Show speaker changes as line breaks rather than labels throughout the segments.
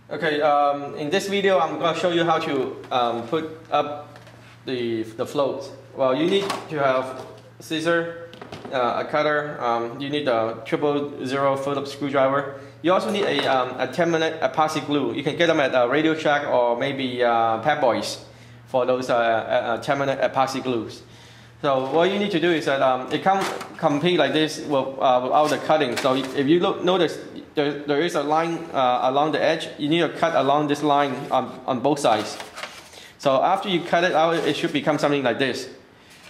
Okay, in this video I'm going to show you how to put up the float. Well, you need to have scissor, a cutter, you need a 000 Phillips screwdriver. You also need a 10-minute epoxy glue. You can get them at Radio Shack or maybe Pep Boys for those 10-minute epoxy glues. So what you need to do is that it comes complete like this without the cutting. So if you notice there is a line along the edge, you need to cut along this line on both sides. So after you cut it out, it should become something like this.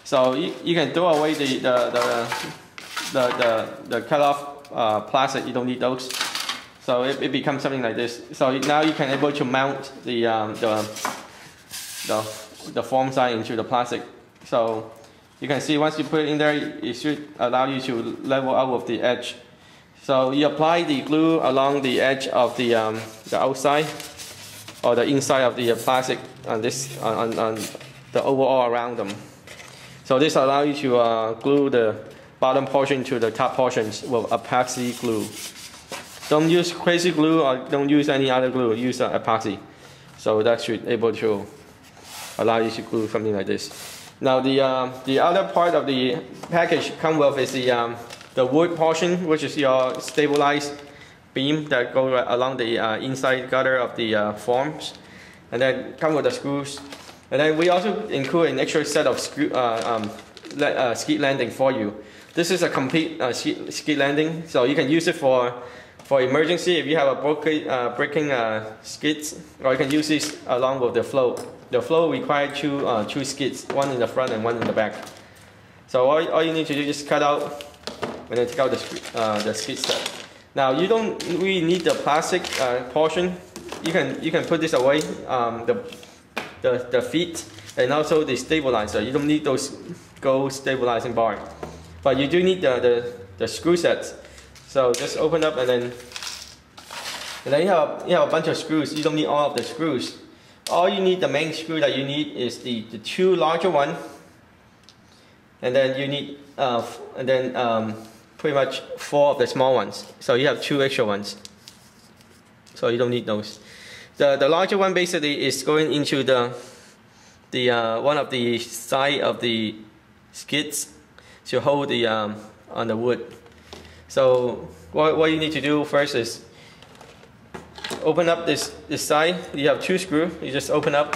So you can throw away the cut off plastic. You don't need those. So it becomes something like this. So now you can able to mount the foam side into the plastic. So you can see once you put it in there, it should allow you to level out with the edge. So you apply the glue along the edge of the outside or the inside of the plastic on the overall around them. So this allows you to glue the bottom portion to the top portions with epoxy glue. Don't use crazy glue or don't use any other glue. Use epoxy. So that should able to allow you to glue something like this. Now the other part of the package come with is the wood portion, which is your stabilized beam that go along the inside gutter of the forms, and then come with the screws. And then we also include an extra set of skid landing for you. This is a complete skid landing, so you can use it for emergency if you have a breaking skids, or you can use this along with the float. The float requires two skids, one in the front and one in the back. So all you need to do is just cut out and then take out the skid set. Now you don't really need the plastic portion. You can put this away, the feet and also the stabilizer. You don't need those gold stabilizing bar, but you do need the screw sets. So just open up and then you have a bunch of screws. You don't need all of the screws. All you need, the main screw that you need is the two larger one, and then you need pretty much 4 of the small ones. So you have 2 extra ones. So you don't need those. The larger one basically is going into the one of the side of the skids to hold the on the wood. So what you need to do first is open up this side. You have 2 screws. You just open up.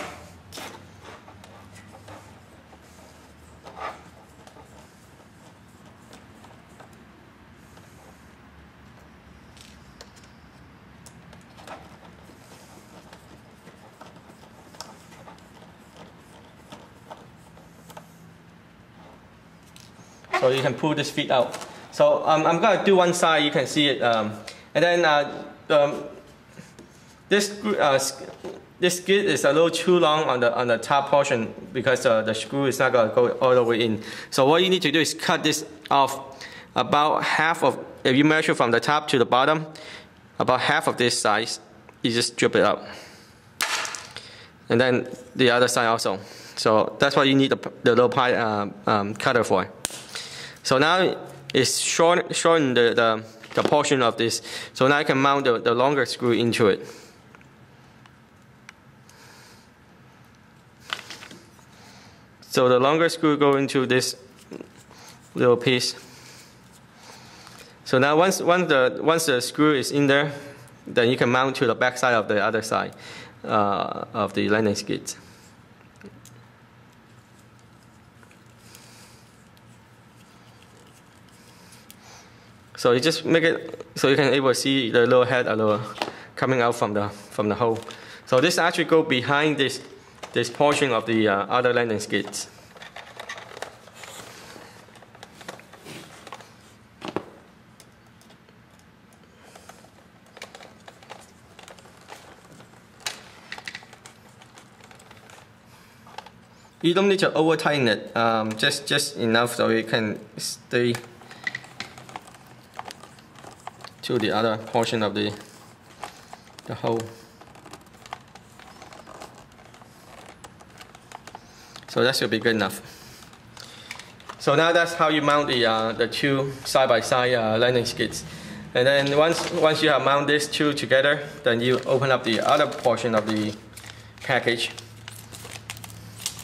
So you can pull this feet out. So I'm going to do one side, you can see it. And then this skid is a little too long on the top portion because the screw is not going to go all the way in. So what you need to do is cut this off about half of, if you measure from the top to the bottom, about half of this size, you just strip it out. And then the other side also. So that's what you need the little pie cutter for. So now it's shorten the portion of this. So now I can mount the longer screw into it. So the longer screw go into this little piece. So now once the screw is in there, then you can mount to the back side of the other side of the landing skid. So you just make it so you can able to see the little head coming out from the hole. So this actually go behind this portion of the other landing skids. You don't need to over tighten it, just enough so it can stay to the other portion of the hole. So that should be good enough. So now that's how you mount the 2 side-by-side landing skids. And then once you have mounted these two together, then you open up the other portion of the package,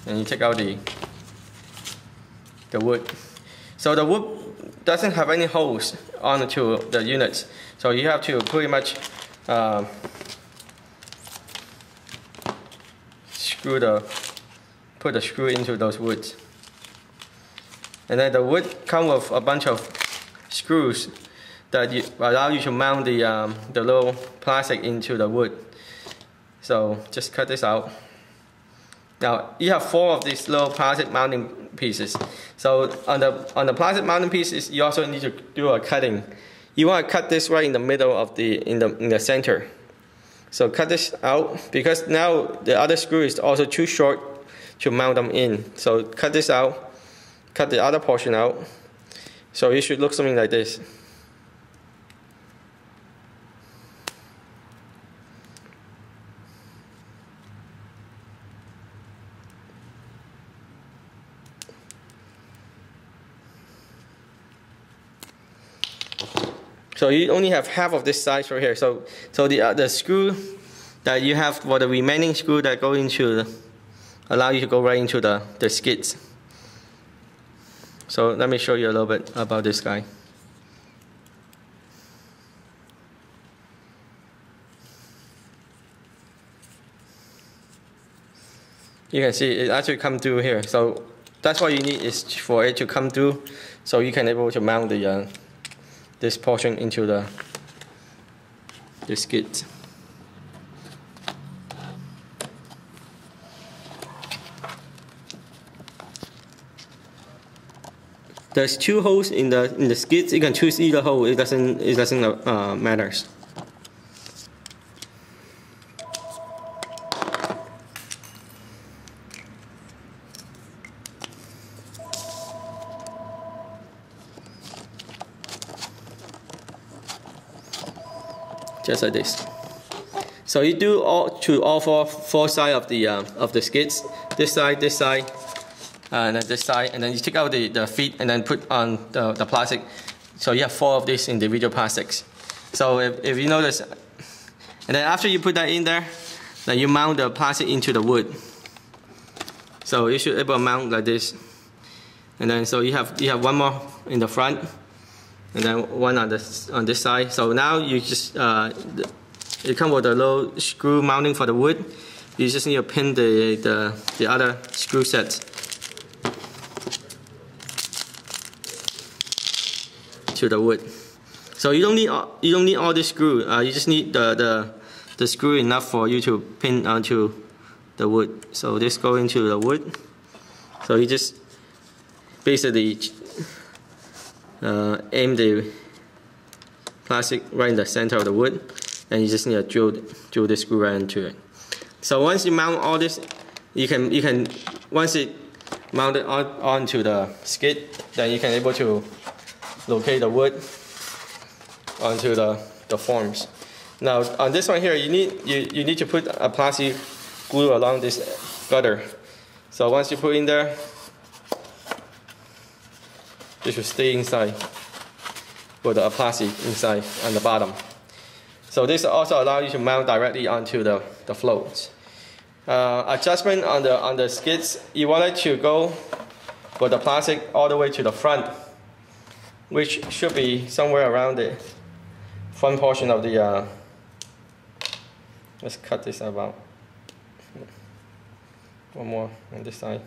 and you take out the wood. So the wood doesn't have any holes onto the units, so you have to pretty much put the screw into those woods. And then the wood comes with a bunch of screws that allow you to mount the little plastic into the wood. So just cut this out. Now you have 4 of these little plastic mounting pieces. So on the plastic mounting pieces, you also need to do a cutting. You want to cut this right in the middle of in the center. So cut this out, because now the other screw is also too short to mount them in. So cut this out, cut the other portion out. So it should look something like this. So you only have half of this size right here. So the screw that you have for the remaining screw that go into allow you to go right into the skids. So let me show you a little bit about this guy. You can see it actually come through here. So that's what you need, is for it to come through, so you can able to mount the this portion into the skids. There's 2 holes in the skids. You can choose either hole. It doesn't matters. Just like this. So you do all four sides of the skids. This side, and then this side, and then you take out the feet and then put on the plastic. So you have 4 of these individual plastics. So if you notice, and then after you put that in there, then you mount the plastic into the wood. So you should be able to mount like this. And then so you have one more in the front, and then one on this side. So now you just it comes with a little screw mounting for the wood. You just need to pin the other screw sets to the wood. So you don't need all this screw. You just need the screw enough for you to pin onto the wood. So this go into the wood. So you just basically aim the plastic right in the center of the wood, and you just need to drill the screw right into it. So once you mount all this, you can once it mounted onto the skid, then you can able to locate the wood onto the forms. Now on this one here, you need to put a plastic glue along this gutter. So once you put in there, it should stay inside with a plastic inside on the bottom. So this also allows you to mount directly onto the floats. Adjustment on the skids, you want it to go with the plastic all the way to the front, which should be somewhere around the front portion of the. Let's cut this about. One more on this side.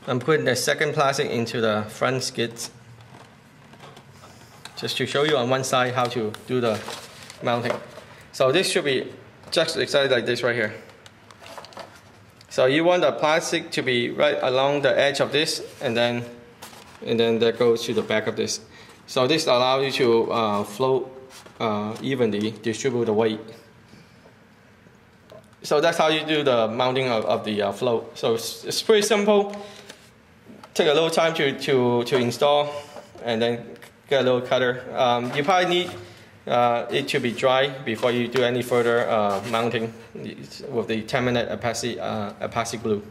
I'm putting the second plastic into the front skids, just to show you on one side how to do the mounting. So this should be just exactly like this right here. So you want the plastic to be right along the edge of this, and then that goes to the back of this. So this allows you to float evenly, distribute the weight. So that's how you do the mounting of the float. So it's pretty simple. Take a little time to install, and then get a little cutter. You probably need it to be dry before you do any further mounting with the 10-minute epoxy glue.